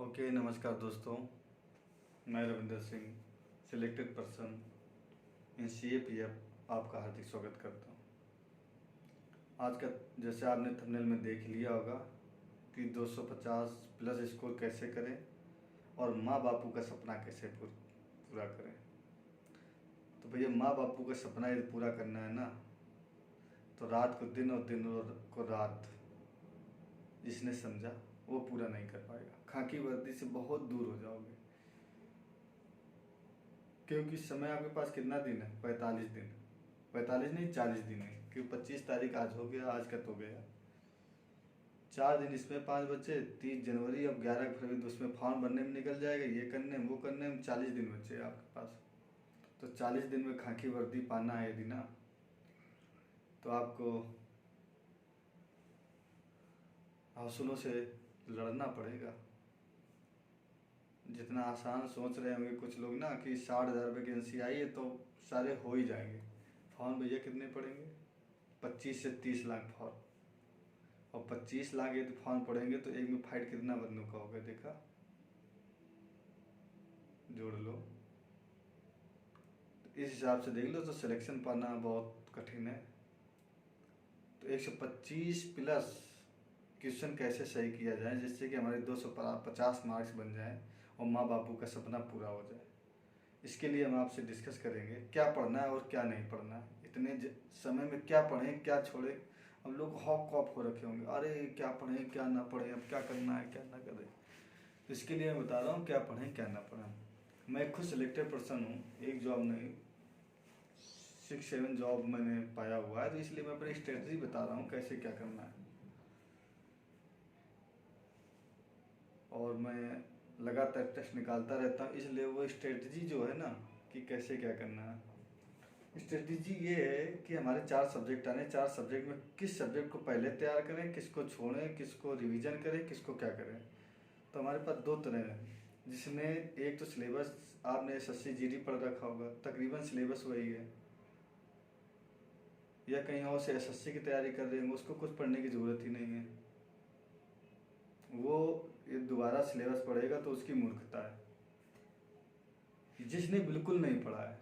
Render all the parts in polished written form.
Okay, नमस्कार दोस्तों। मैं Ravinder Singh, selected person in CAPF आपका हार्दिक स्वागत करता हूँ। आज का जैसे आपने थंबनेल में देख लिया होगा कि 250 प्लस स्कोर कैसे करें और माँ बापू का सपना कैसे पूरा करें। तो भैया, माँ बापू का सपना यदि पूरा करना है ना, तो रात को दिन और दिन को रात जिसने समझा वो पूरा नहीं कर पाएगा। खाकी वर्दी से बहुत दूर हो जाओगे, क्योंकि समय आपके पास कितना दिन है? 45 दिन। 45 नहीं, 40 दिन है, क्योंकि 25 तारीख आज हो गया, आज का तो गया। 4 दिन इसमें 5 बचे, 30 जनवरी, अब 11 फरवरी, तो उसमें फॉर्म भरने में निकल जाएगा, ये करने में वो करने में 40 दिन बचे आपके पास। तो 40 दिन में खाकी वर्दी पाना है यदि ना, तो आपको हौसलों से लड़ना पड़ेगा। जितना आसान सोच रहे होंगे कुछ लोग ना कि 60,000 वैकेंसी आई है तो सारे हो ही जाएंगे। फॉर्म भैया कितने पड़ेंगे? 25 से 30 लाख फॉर्म, और 25 लाख यदि फॉर्म पड़ेंगे तो एक में फाइट कितना बंदों का होगा? देखा, जोड़ लो। तो इस हिसाब से देख लो तो सिलेक्शन पाना बहुत कठिन है। तो 125 प्लस क्वेश्चन कैसे सही किया जाए जिससे कि हमारे 250 मार्क्स बन जाएं और माँ बापू का सपना पूरा हो जाए, इसके लिए हम आपसे डिस्कस करेंगे क्या पढ़ना है और क्या नहीं पढ़ना है। इतने समय में क्या पढ़ें क्या छोड़ें, हम लोग हॉक कॉप हो रखे होंगे, अरे क्या पढ़ें क्या ना पढ़ें, अब क्या करना है क्या ना करें। तो इसके लिए मैं बता रहा हूँ क्या पढ़ें क्या ना पढ़ें। मैं खुद सिलेक्टेड पर्सन हूँ, एक जॉब नहीं 6-7 जॉब मैंने पाया हुआ है, तो इसलिए मैं अपनी स्ट्रेटजी बता रहा हूँ कैसे क्या करना है। और मैं लगातार टेस्ट निकालता रहता हूँ, इसलिए वो स्ट्रेटजी जो है ना कि कैसे क्या करना है, स्ट्रेटजी ये है कि हमारे 4 सब्जेक्ट आने, 4 सब्जेक्ट में किस सब्जेक्ट को पहले तैयार करें, किसको छोड़ें, किसको रिवीजन करें, किसको क्या करें। तो हमारे पास 2 तरह हैं, जिसमें एक तो सिलेबस आपने SSC GD पढ़ रखा होगा, तकरीबन सिलेबस वही है, या कहीं और से SSC की तैयारी कर रहे होंगे, उसको कुछ पढ़ने की ज़रूरत ही नहीं है। वो ये दोबारा सिलेबस पढ़ेगा तो उसकी मूर्खता है। जिसने बिल्कुल नहीं पढ़ा है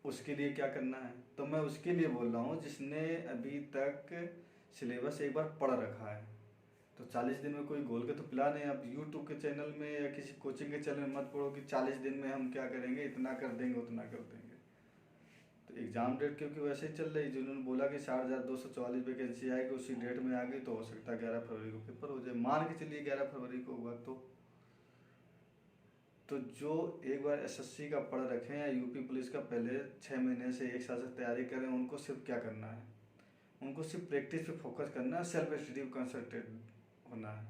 उसके लिए क्या करना है, तो मैं उसके लिए बोल रहा हूँ जिसने अभी तक सिलेबस एक बार पढ़ रखा है। तो 40 दिन में कोई गोल के तो प्लान है। अब यूट्यूब के चैनल में या किसी कोचिंग के चैनल में मत पढ़ो कि 40 दिन में हम क्या करेंगे, इतना कर देंगे उतना कर देंगे। तो एग्ज़ाम डेट क्योंकि वैसे ही चल रही, जिन्होंने बोला कि 60,244 वैकेंसी आएगी उसी डेट में आ गई, तो हो सकता है 11 फरवरी को पेपर हो जाए। मान के चलिए 11 फरवरी को हुआ तो जो एक बार SSC का पढ़ रखें या यूपी पुलिस का पहले 6 महीने से 1 साल से तैयारी करें, उनको सिर्फ क्या करना है, उनको सिर्फ प्रैक्टिस पे फोकस करना है, सेल्फ स्टडी कंसंट्रेट होना है।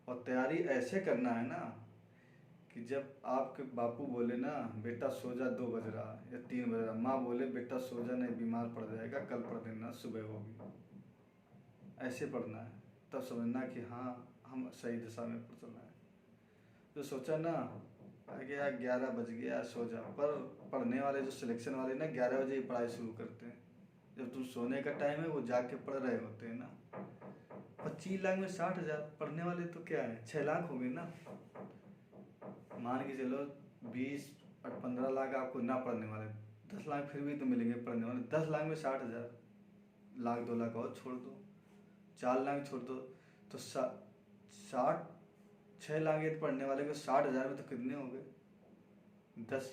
और तैयारी ऐसे करना है ना कि जब आपके बापू बोले ना बेटा सो जा 2 बज रहा या 3 बज रहा, माँ बोले बेटा सो जा नहीं बीमार पड़ जाएगा, कल पढ़ देना सुबह होगी, ऐसे पढ़ना है। तब समझना कि हाँ हम सही दिशा में पढ़ चलना है। तो सोचा ना कि यार 11 बज गया सो जा, पर पढ़ने वाले जो सिलेक्शन वाले ना 11 बजे ही पढ़ाई शुरू करते हैं। जब तुम सोने का टाइम है वो जाके पढ़ रहे होते हैं ना। 25 लाख में 60,000 पढ़ने वाले तो क्या है, 6 लाख हो गए ना। मान के चलो 20 और 15 लाख आपको ना पढ़ने वाले, 10 लाख फिर भी तो मिलेंगे पढ़ने वाले। 10 लाख में 60,000, लाख 2 लाख और छोड़ दो, 4 लाख छोड़ दो, तो 60 6 लाख यदि पढ़ने वाले को 60,000 में तो कितने हो गए? 10।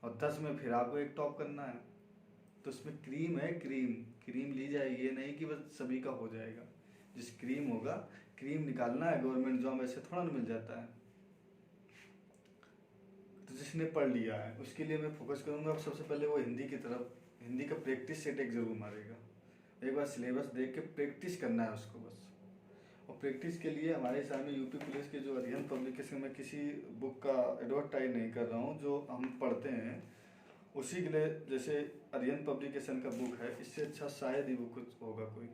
और 10 में फिर आपको एक टॉप करना है, तो उसमें क्रीम है, क्रीम ली जाएगी। ये नहीं कि बस सभी का हो जाएगा, जिस क्रीम होगा क्रीम निकालना है। गवर्नमेंट जॉब ऐसे थोड़ा ना मिल जाता है। तो जिसने पढ़ लिया है उसके लिए मैं फोकस करूँगा। अब सबसे पहले वो हिंदी की तरफ, हिंदी का प्रैक्टिस सेट एक ज़रूर मारेगा। एक बार सिलेबस देख के प्रैक्टिस करना है उसको बस। और प्रैक्टिस के लिए हमारे सामने यूपी पुलिस के जो अरिहंत पब्लिकेशन में किसी बुक का एडवर्टाइज नहीं कर रहा हूँ, जो हम पढ़ते हैं उसी के लिए, जैसे अरिहंत पब्लिकेशन का बुक है, इससे अच्छा शायद ही बुक कुछ होगा कोई।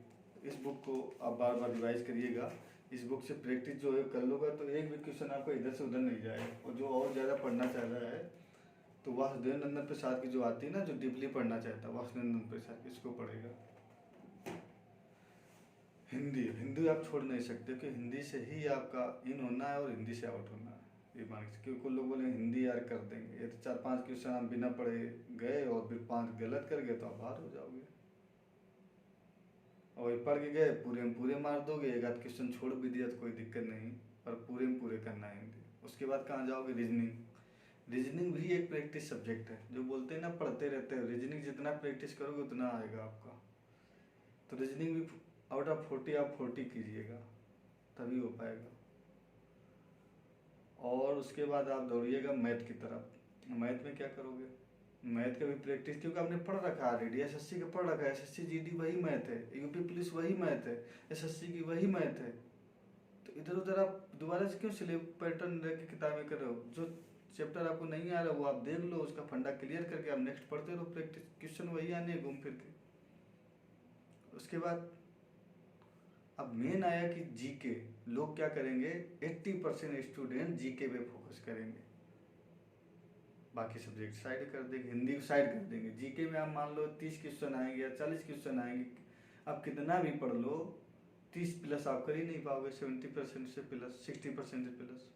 इस बुक को आप बार बार रिवाइज करिएगा। इस बुक से प्रैक्टिस जो है कर लोगा तो एक भी क्वेश्चन आपको इधर से उधर नहीं जाएगा। और जो और ज़्यादा पढ़ना चाह रहा है तो वासुदेव नंदन प्रसाद की जो आती है ना, जो डीपली पढ़ना चाहता है वासुदेव नंदन प्रसाद, इसको पढ़ेगा। हिंदी हिंदी आप छोड़ नहीं सकते कि हिंदी से ही आपका इन होना है और हिंदी से आउट होना है। ये मान के क्योंकि कुछ लोग बोले हिंदी यार कर देंगे, ये तो 4-5 क्वेश्चन आप बिना पढ़े गए और फिर 5 गलत कर गए तो आप बाहर हो जाओगे। और ये पढ़ के गए पूरे में पूरे मार दोगे, एक आध क्वेश्चन छोड़ भी दिया तो कोई दिक्कत नहीं, पर पूरे में पूरे करना है हिंदी। उसके बाद कहाँ जाओगे? रीजनिंग। रीजनिंग भी एक प्रैक्टिस सब्जेक्ट है। जो बोलते हैं ना पढ़ते रहते हो, रीजनिंग जितना प्रैक्टिस करोगे उतना आएगा आपका। तो रीजनिंग भी आउट ऑफ 40 आप 40 कीजिएगा तभी हो पाएगा। और उसके बाद आप दौड़िएगा मैथ की तरफ। मैथ में क्या करोगे? मैथ का भी प्रैक्टिस, क्योंकि आपने पढ़ रखा है ऑलरेडी, एसएससी का पढ़ रखा है, एसएससी जीडी वही मैथ है, यूपी पुलिस वही मैथ है, एसएससी की वही मैथ है। तो इधर उधर आप दोबारा से क्यों सिलेबस पैटर्न रह के किताबें कर रहे हो? जो चैप्टर आपको नहीं आ रहा वो आप देख लो, उसका फंडा क्लियर करके आप नेक्स्ट पढ़ते रहो, प्रैक्टिस क्वेश्चन वही आने घूम फिर के। उसके बाद अब मेन आया कि जीके। लोग क्या करेंगे, 80% स्टूडेंट जीके पे फोकस करेंगे, बाकी सब्जेक्ट साइड कर देंगे, हिंदी को साइड कर देंगे। जीके में आप मान लो 30 क्वेश्चन आएंगे या 40 क्वेश्चन आएंगे, आप कितना भी पढ़ लो 30 प्लस आप कर ही नहीं पाओगे, 70% से प्लस, 60% से प्लस।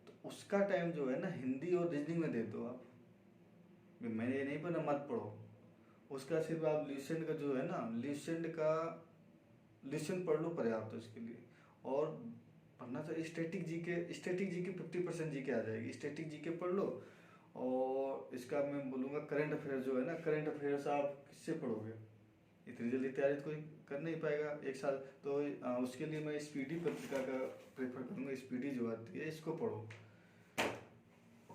तो उसका टाइम जो है ना हिंदी और रीजनिंग में दे दो आप। मैंने ये नहीं पढ़ा मत पढ़ो, उसका सिर्फ आप लिसेंट का जो है ना, लिसेंट पढ़ लो पर्याप्त है उसके लिए। और पढ़ना चाहिए स्टैटिक जीके। 50% जीके आ जाएगी, स्टैटिक जीके पढ़ लो। और इसका मैं बोलूँगा करंट अफेयर जो है ना, करंट अफेयर्स आप किससे पढ़ोगे? इतनी जल्दी तैयारी तो कोई कर नहीं पाएगा एक साल। तो उसके लिए मैं स्पीडी पत्रिका का प्रेफर करूँगा। स्पीडी जो आती है इसको पढ़ो।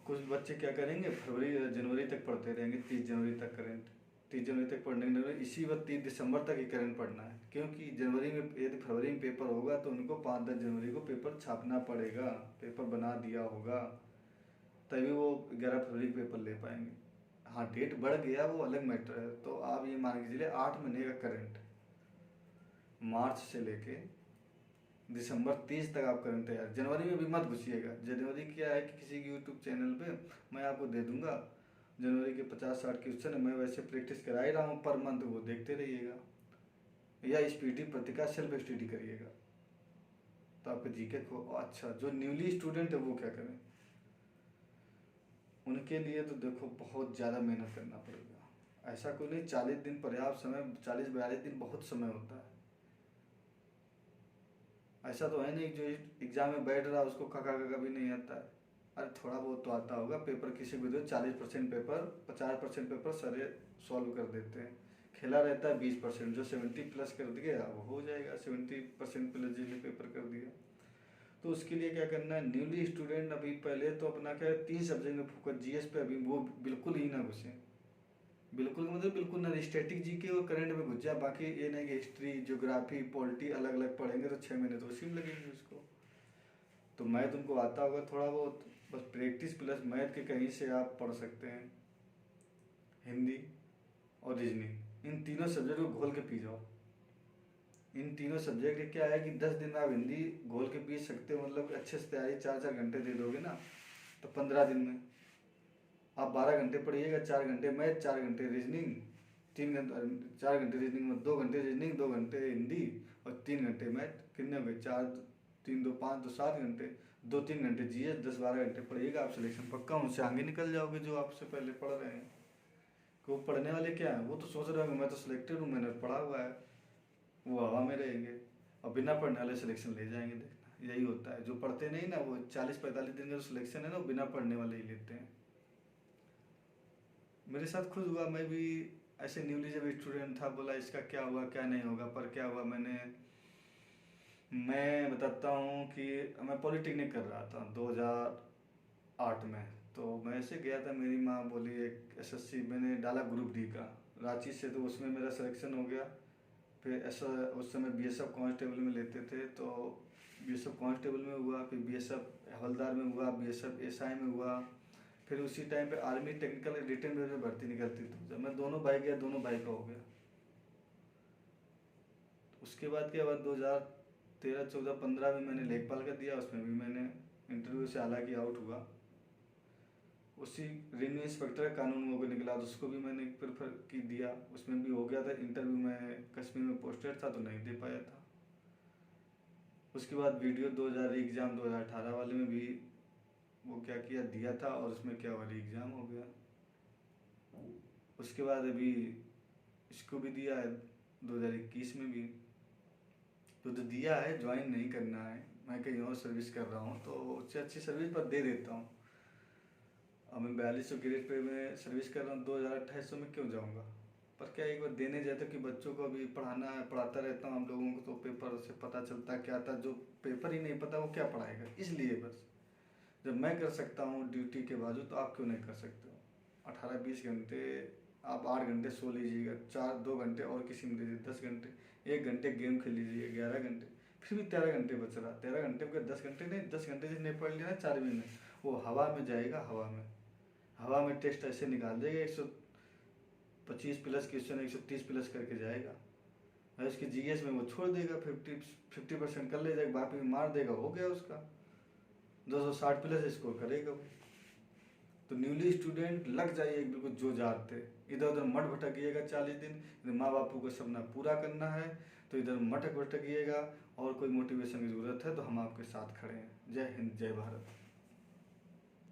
कुछ बच्चे क्या करेंगे, फरवरी जनवरी तक पढ़ते रहेंगे, 30 जनवरी तक करंट, 30 जनवरी तक पढ़ने के इसी वक्त 30 दिसंबर तक ही करंट पढ़ना है। क्योंकि जनवरी में यदि फरवरी में पेपर होगा तो उनको 5-10 जनवरी को पेपर छापना पड़ेगा, पेपर बना दिया होगा तभी वो 11 फरवरी पेपर ले पाएंगे। हाँ डेट बढ़ गया वो अलग मैटर है। तो आप ये मान के चलिए 8 महीने का करंट, मार्च से लेके दिसंबर 30 तक आप करंट तैयार। जनवरी में भी मत घुसिएगा। जनवरी क्या है कि किसी की यूट्यूब चैनल पे मैं आपको दे दूंगा जनवरी के 50-60 क्वेश्चन है, मैं वैसे प्रैक्टिस करा ही रहा हूँ पर मंथ, वो देखते रहिएगा या स्पीडी पत्रिका सेल्फ स्टडी करिएगा। तो आपके जीके को अच्छा, जो न्यूली स्टूडेंट है वो क्या करें, उनके लिए तो देखो बहुत ज़्यादा मेहनत करना पड़ेगा। ऐसा कोई नहीं 40 दिन पर्याप्त समय, 40-42 दिन बहुत समय होता है। ऐसा तो है नहीं जो एग्जाम में बैठ रहा उसको काका काका भी नहीं आता है। अरे थोड़ा बहुत तो आता होगा। पेपर किसी को दो 40% पेपर, 50% पेपर सारे सॉल्व कर देते हैं, खेला रहता है 20%, जो 70 प्लस कर दिया वो हो जाएगा 70% प्लस जिसने पेपर कर दिया। तो उसके लिए क्या करना है, न्यूली स्टूडेंट अभी पहले तो अपना क्या है 3 सब्जेक्ट में फोकस, जीएस पे अभी वो बिल्कुल ही ना घुसे, बिल्कुल मतलब बिल्कुल ना। स्टैटिक जीके और करंट में घुस जाए, बाकी ये नहीं कि हिस्ट्री ज्योग्राफी पॉलिटी अलग अलग पढ़ेंगे तो 6 महीने तो उसी में लगेंगे उसको। तो मैथ उनको आता होगा थोड़ा बहुत, बस प्रैक्टिस प्लस मैथ के कहीं से आप पढ़ सकते हैं। हिंदी और रीजनिंग इन तीनों सब्जेक्ट को घोल के पी जाओ। इन तीनों सब्जेक्ट क्या है कि 10 दिन में आप हिंदी घोल के पी सकते हो, मतलब अच्छे से तैयारी 4-4 घंटे दे दोगे ना तो 15 दिन में आप 12 घंटे पढ़िएगा, 4 घंटे मैथ, 4 घंटे रीजनिंग, 3 घंटे, 4 घंटे रीजनिंग में 2 घंटे रीजनिंग, 2 घंटे हिंदी और 3 घंटे मैथ। कितने हो गए? 4, 3, 2, 5 तो 7 घंटे, 2-3 घंटे जीएस, 10-12 घंटे पढ़िएगा, आप सिलेक्शन पक्का उनसे आगे निकल जाओगे जो आपसे पहले पढ़ रहे हैं। वो पढ़ने वाले क्या है, वो तो सोच रहे होंगे मैं तो सिलेक्टेड हूँ, मैंने पढ़ा हुआ है, वो हवा में रहेंगे। और बिना पढ़ने वाले सिलेक्शन ले जाएंगे। देखना यही होता है, जो पढ़ते नहीं ना वो 40-45 दिन का जो सिलेक्शन है ना वो बिना पढ़ने वाले ही लेते हैं। मेरे साथ खुद हुआ, मैं भी ऐसे न्यूली जब स्टूडेंट था, बोला इसका क्या हुआ क्या नहीं होगा, पर क्या हुआ मैं बताता हूँ कि मैं पॉलिटेक्निक कर रहा था 2008 में। तो मैं ऐसे गया था, मेरी माँ बोली एक एसएससी मैंने डाला ग्रुप डी का रांची से, तो उसमें मेरा सिलेक्शन हो गया। फिर ऐसा उस समय बीएसएफ कांस्टेबल में लेते थे, तो बीएसएफ कांस्टेबल में हुआ, फिर बीएसएफ हवलदार में हुआ, बीएसएफ एसआई में हुआ। फिर उसी टाइम पे आर्मी टेक्निकल रिटर्न में भर्ती निकलती थी, जब मैं दोनों बाइक गया, दोनों बाइक का हो गया। उसके बाद क्या हुआ 2013-14-15 में मैंने लेखपाल का दिया, उसमें भी मैंने इंटरव्यू से हालांकि आउट हुआ। उसी रेवेन्यू इंस्पेक्टर का कानून वो निकला तो उसको भी मैंने प्रेफर की दिया, उसमें भी हो गया था। इंटरव्यू में कश्मीर में पोस्टेड था तो नहीं दे पाया था। उसके बाद वीडियो 2000 एग्ज़ाम 2018 वाले में भी वो क्या किया, दिया था और उसमें क्या हुआ, एग्ज़ाम हो गया। उसके बाद अभी इसको भी दिया है 2021 में भी, तो दिया है, ज्वाइन नहीं करना है। मैं कहीं और सर्विस कर रहा हूँ तो उससे अच्छी सर्विस पर दे देता हूँ। अब मैं 4200 ग्रेड पे मैं सर्विस कर रहा हूँ, 2800 में क्यों जाऊँगा। पर क्या एक बार देने जाता कि बच्चों को अभी पढ़ाना है, पढ़ाता रहता हूँ हम लोगों को, तो पेपर से पता चलता क्या था, जो पेपर ही नहीं पता वो क्या पढ़ाएगा। इसलिए बस जब मैं कर सकता हूँ ड्यूटी के बावजूद तो आप क्यों नहीं कर सकते हो। 18-20 घंटे आप 8 घंटे सो लीजिएगा, 2 घंटे और किसी में दीजिए 10 घंटे, 1 घंटे गेम खेल लीजिए 11 घंटे, फिर भी 13 घंटे बच रहा। 13 घंटे में 10 घंटे नहीं, 10 घंटे जिसने पढ़ लिया ना 4 महीने, वो हवा में जाएगा। हवा में टेस्ट ऐसे निकाल देगा, 125 प्लस क्वेश्चन 130 प्लस करके जाएगा। और उसके जीएस में वो छोड़ देगा, 50% कर ले जाएगा, बाकी मार देगा, हो गया उसका 260 प्लस स्कोर करेगा वो। तो न्यूली स्टूडेंट लग जाइए बिल्कुल जो जाते, इधर उधर मत भटकिएगा 40 दिन। इधर माँ बापू का सपना पूरा करना है तो इधर मत भटकिएगा, और कोई मोटिवेशन की ज़रूरत है तो हम आपके साथ खड़े हैं। जय हिंद, जय भारत।